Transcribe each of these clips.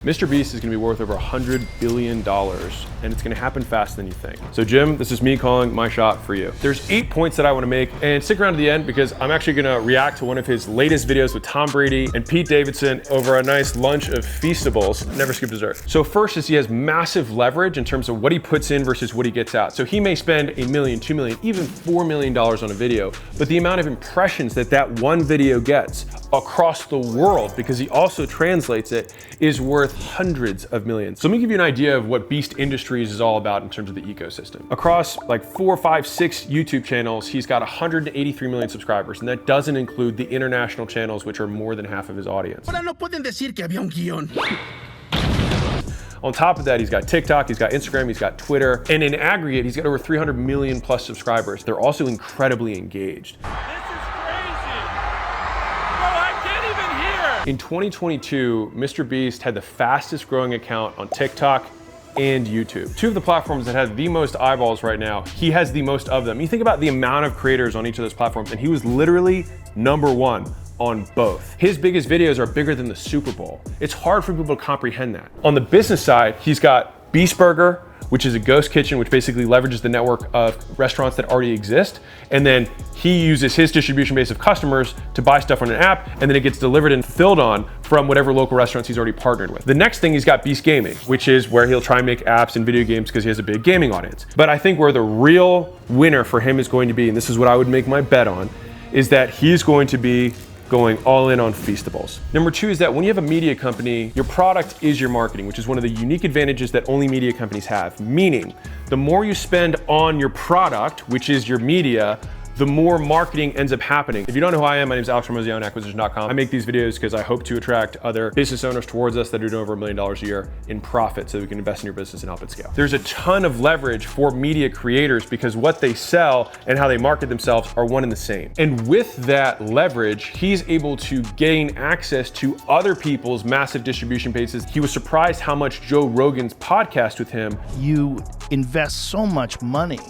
MrBeast is gonna be worth over $100 billion, and it's gonna happen faster than you think. So Jim, this is me calling my shot for you. There's 8 points that I wanna make, and stick around to the end because I'm actually gonna react to one of his latest videos with Tom Brady and Pete Davidson over a nice lunch of Feastables. Never skip dessert. So first is he has massive leverage in terms of what he puts in versus what he gets out. So he may spend $1 million, $2 million, even $4 million on a video, but the amount of impressions that that one video gets across the world, because he also translates it, is worth hundreds of millions. So let me give you an idea of what Beast Industries is all about in terms of the ecosystem. Across like 4, 5, 6 YouTube channels, he's got 183 million subscribers, and that doesn't include the international channels, which are more than half of his audience. Ahora no pueden decir que había un guión. On top of that, he's got TikTok, he's got Instagram, he's got Twitter, and in aggregate, he's got over 300 million plus subscribers. They're also incredibly engaged. In 2022, MrBeast had the fastest growing account on TikTok and YouTube. Two of the platforms that have the most eyeballs right now, he has the most of them. You think about the amount of creators on each of those platforms, and he was literally #1 on both. His biggest videos are bigger than the Super Bowl. It's hard for people to comprehend that. On the business side, he's got Beast Burger, which is a ghost kitchen, which basically leverages the network of restaurants that already exist. And then he uses his distribution base of customers to buy stuff on an app, and then it gets delivered and fulfilled on from whatever local restaurants he's already partnered with. The next thing, he's got Beast Gaming, which is where he'll try and make apps and video games because he has a big gaming audience. But I think where the real winner for him is going to be, and this is what I would make my bet on, is that he's going to be going all in on Feastables. Number 2 is that when you have a media company, your product is your marketing, which is one of the unique advantages that only media companies have. Meaning, the more you spend on your product, which is your media, the more marketing ends up happening. If you don't know who I am, my name is Alex Hormozi on Acquisition.com. I make these videos because I hope to attract other business owners towards us that are doing over $1 million a year in profit so that we can invest in your business and help it scale. There's a ton of leverage for media creators because what they sell and how they market themselves are one and the same. And with that leverage, he's able to gain access to other people's massive distribution bases. He was surprised how much Joe Rogan's podcast with him. You invest so much money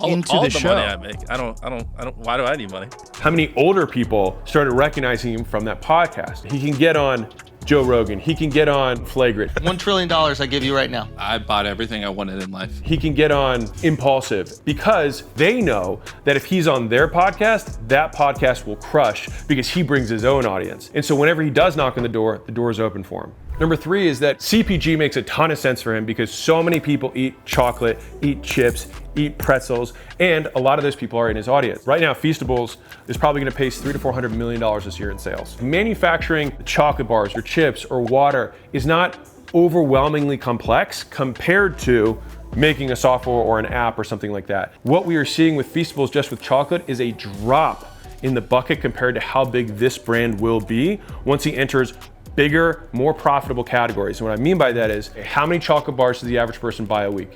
into all the the show. money I make. I don't. Why do I need money? How many older people started recognizing him from that podcast? He can get on Joe Rogan. He can get on Flagrant. $1 trillion I give you right now. I bought everything I wanted in life. He can get on Impulsive because they know that if he's on their podcast, that podcast will crush because he brings his own audience. And so whenever he does knock on the door is open for him. Number 3 is that CPG makes a ton of sense for him because so many people eat chocolate, eat chips, eat pretzels, and a lot of those people are in his audience. Right now, Feastables is probably gonna pace $300 to $400 million this year in sales. Manufacturing chocolate bars or chips or water is not overwhelmingly complex compared to making a software or an app or something like that. What we are seeing with Feastables just with chocolate is a drop in the bucket compared to how big this brand will be once he enters bigger, more profitable categories. And what I mean by that is, how many chocolate bars does the average person buy a week?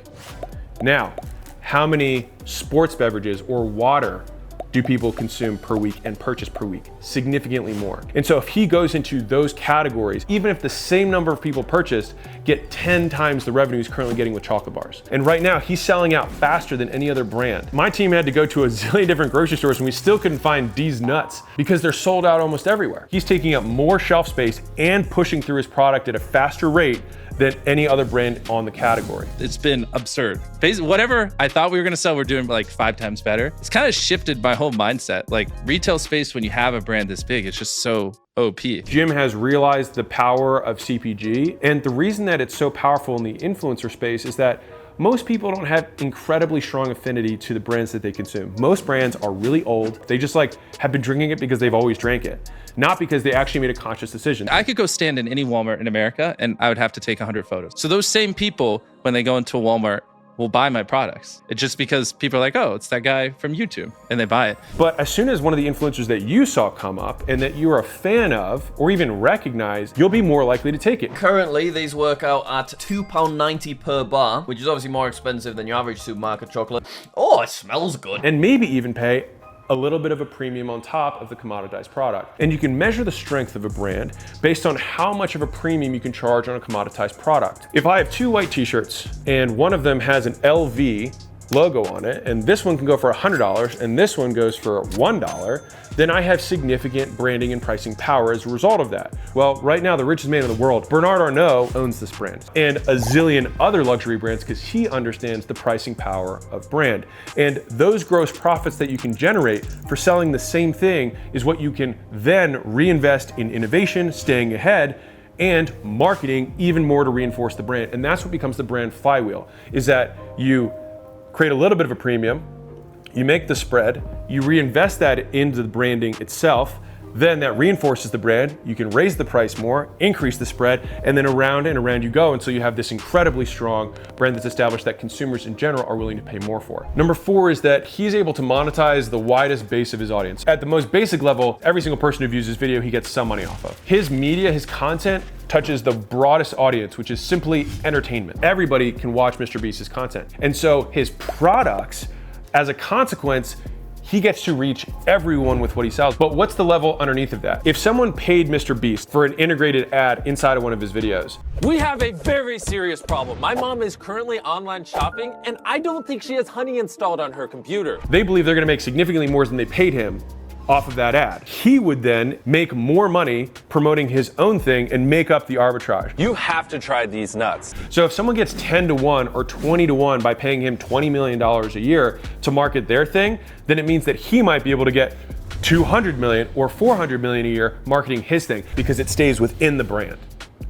Now, how many sports beverages or water do people consume per week and purchase per week? Significantly more. And so if he goes into those categories, even if the same number of people purchased get 10 times the revenue he's currently getting with chocolate bars. And right now he's selling out faster than any other brand. My team had to go to a zillion different grocery stores and we still couldn't find D's Nuts because they're sold out almost everywhere. He's taking up more shelf space and pushing through his product at a faster rate than any other brand on the category. It's been absurd. Basically, whatever I thought we were gonna sell, we're doing like 5 times better. It's kind of shifted my whole mindset. Like retail space, when you have a brand this big, it's just so OP. Jim has realized the power of CPG, and the reason that it's so powerful in the influencer space is that most people don't have incredibly strong affinity to the brands that they consume. Most brands are really old. They just like have been drinking it because they've always drank it, not because they actually made a conscious decision. I could go stand in any Walmart in America and I would have to take 100 photos. So those same people, when they go into a Walmart, will buy my products. It's just because people are like, oh, it's that guy from YouTube, and they buy it. But as soon as one of the influencers that you saw come up and that you're a fan of or even recognize, you'll be more likely to take it. Currently, these work out at £2.90 per bar, which is obviously more expensive than your average supermarket chocolate. Oh, it smells good. And maybe even pay a little bit of a premium on top of the commoditized product. And you can measure the strength of a brand based on how much of a premium you can charge on a commoditized product. If I have 2 white t-shirts and one of them has an LV logo on it, and this one can go for $100, and this one goes for $1, then I have significant branding and pricing power as a result of that. Well, right now, the richest man in the world, Bernard Arnault, owns this brand, and a zillion other luxury brands, because he understands the pricing power of brand. And those gross profits that you can generate for selling the same thing is what you can then reinvest in innovation, staying ahead, and marketing even more to reinforce the brand. And that's what becomes the brand flywheel, is that you create a little bit of a premium, you make the spread, you reinvest that into the branding itself, then that reinforces the brand, you can raise the price more, increase the spread, and then around and around you go until you have this incredibly strong brand that's established that consumers in general are willing to pay more for. Number 4 is that he's able to monetize the widest base of his audience. At the most basic level, every single person who views his video, he gets some money off of. His media, his content, touches the broadest audience, which is simply entertainment. Everybody can watch Mr. Beast's content. And so his products, as a consequence, he gets to reach everyone with what he sells. But what's the level underneath of that? If someone paid Mr. Beast for an integrated ad inside of one of his videos, we have a very serious problem. My mom is currently online shopping, and I don't think she has Honey installed on her computer. they believe they're gonna make significantly more than they paid him off of that ad. He would then make more money promoting his own thing and make up the arbitrage. You have to try these nuts. So if someone gets 10 to 1 or 20 to 1 by paying him $20 million a year to market their thing, then it means that he might be able to get 200 million or 400 million a year marketing his thing, because it stays within the brand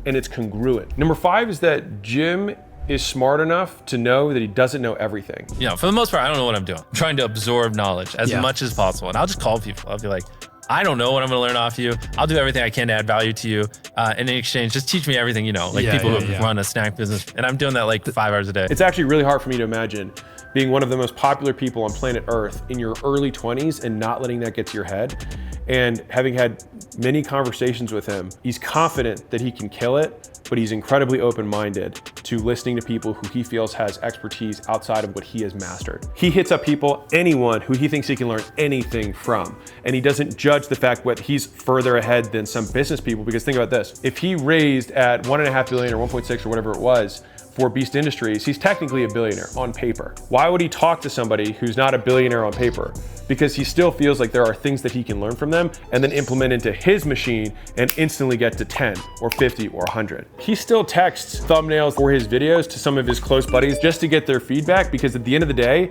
and it's congruent. Number 5 is that Jim is smart enough to know that he doesn't know everything. You know, for the most part, I don't know what I'm doing. I'm trying to absorb knowledge as much as possible. And I'll just call people. I'll be like, I don't know what I'm going to learn off you. I'll do everything I can to add value to you. And in exchange, just teach me everything you know. Like people who run a snack business. And I'm doing that like 5 hours a day. It's actually really hard for me to imagine being one of the most popular people on planet Earth in your early 20s and not letting that get to your head. And having had many conversations with him, he's confident that he can kill it, but he's incredibly open-minded to listening to people who he feels has expertise outside of what he has mastered. He hits up people, anyone who he thinks he can learn anything from. And he doesn't judge the fact that he's further ahead than some business people, because think about this. If he raised at 1.5 billion or 1.6 or whatever it was, for Beast Industries, he's technically a billionaire on paper. Why would he talk to somebody who's not a billionaire on paper? Because he still feels like there are things that he can learn from them and then implement into his machine and instantly get to 10 or 50 or 100. He still texts thumbnails for his videos to some of his close buddies just to get their feedback, because at the end of the day,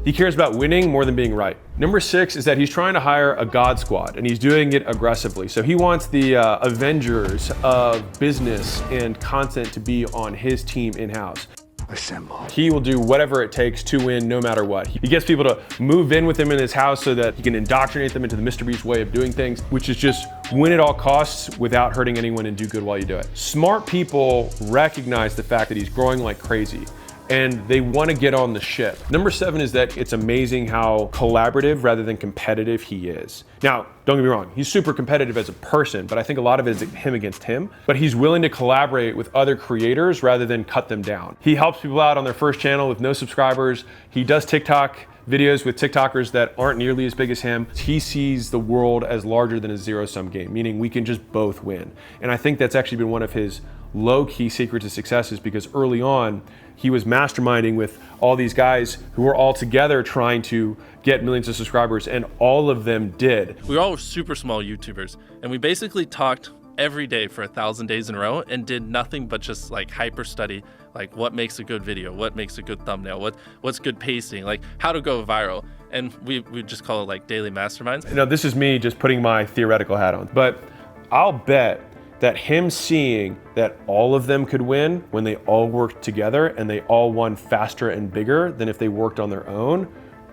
he cares about winning more than being right. Number 6 is that he's trying to hire a God squad, and he's doing it aggressively. So he wants the Avengers of business and content to be on his team in-house. Assemble. He will do whatever it takes to win no matter what. He gets people to move in with him in his house so that he can indoctrinate them into the Mr. Beast way of doing things, which is just win at all costs without hurting anyone and do good while you do it. Smart people recognize the fact that he's growing like crazy, and they want to get on the ship. Number 7 is that it's amazing how collaborative rather than competitive he is. Now, don't get me wrong, he's super competitive as a person, but I think a lot of it is him against him. But he's willing to collaborate with other creators rather than cut them down. He helps people out on their first channel with no subscribers. He does TikTok videos with TikTokers that aren't nearly as big as him. He sees the world as larger than a zero-sum game, meaning we can just both win. And I think that's actually been one of his low-key secrets of success, is because early on, he was masterminding with all these guys who were all together trying to get millions of subscribers, and all of them did. We were all super small YouTubers, and we basically talked every day for 1,000 days in a row and did nothing but just like hyper study, like what makes a good video, what makes a good thumbnail, what's good pacing, like how to go viral. And we just call it like daily masterminds. You know, this is me just putting my theoretical hat on, but I'll bet that him seeing that all of them could win when they all worked together and they all won faster and bigger than if they worked on their own,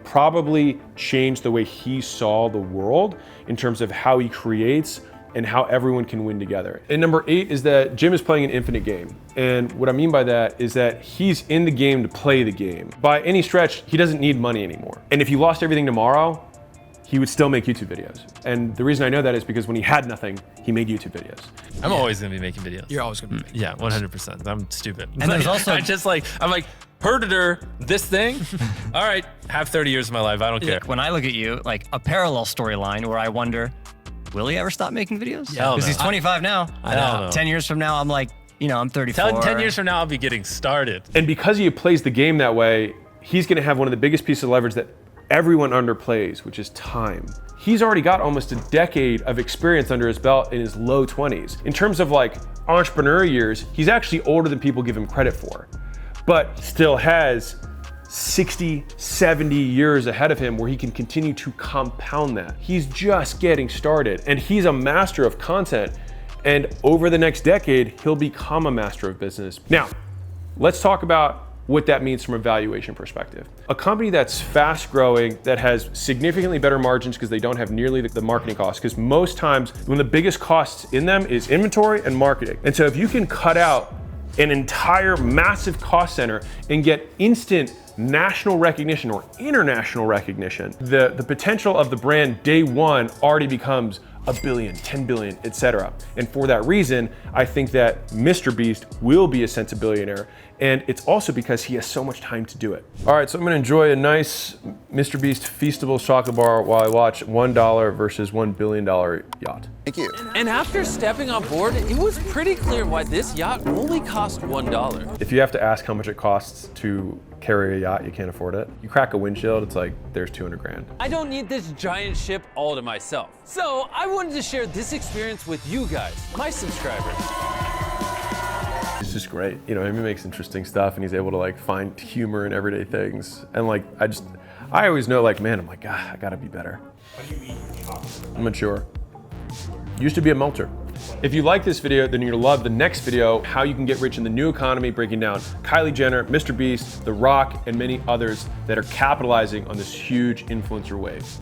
probably changed the way he saw the world in terms of how he creates and how everyone can win together. And number 8 is that Jim is playing an infinite game. And what I mean by that is that he's in the game to play the game. By any stretch, he doesn't need money anymore. And if he lost everything tomorrow, he would still make YouTube videos. And the reason I know that is because when he had nothing, he made YouTube videos. I'm always gonna be making videos. You're always gonna be making Yeah, 100%. I'm stupid. And there's also- I'm like, herder, this thing? All right, have 30 years of my life, I don't care. When I look at you, like a parallel storyline where I wonder, will he ever stop making videos? Hell Because no. he's 25 now. I know. 10 years from now, I'm like, you know, I'm 34. 10 years from now, I'll be getting started. And because he plays the game that way, he's gonna have one of the biggest pieces of leverage that everyone underplays, which is time. He's already got almost a decade of experience under his belt in his low 20s. In terms of like entrepreneur years, he's actually older than people give him credit for, but still has 60, 70 years ahead of him where he can continue to compound that. He's just getting started, and he's a master of content. And over the next decade, he'll become a master of business. Now, let's talk about what that means from a valuation perspective. A company that's fast growing, that has significantly better margins because they don't have nearly the marketing costs, because most times one of the biggest costs in them is inventory and marketing. And so if you can cut out an entire massive cost center and get instant national recognition or international recognition, the potential of the brand day one already becomes $1 billion, 10 billion, etc. And for that reason, I think that MrBeast will be a centibillionaire. And it's also because he has so much time to do it. All right, so I'm gonna enjoy a nice MrBeast Feastable chocolate bar while I watch $1 versus $1 billion yacht. Thank you. And after stepping on board, it was pretty clear why this yacht only cost $1. If you have to ask how much it costs to carry a yacht, you can't afford it. You crack a windshield, it's like, there's 200 grand. I don't need this giant ship all to myself. So I wanted to share this experience with you guys, my subscribers. It's just great. You know, he makes interesting stuff and he's able to like find humor in everyday things. And like, I always know like, man, I'm like, ah, I gotta be better. I'm mature. Used to be a melter. If you like this video, then you're gonna love the next video, how you can get rich in the new economy, breaking down Kylie Jenner, MrBeast, The Rock, and many others that are capitalizing on this huge influencer wave.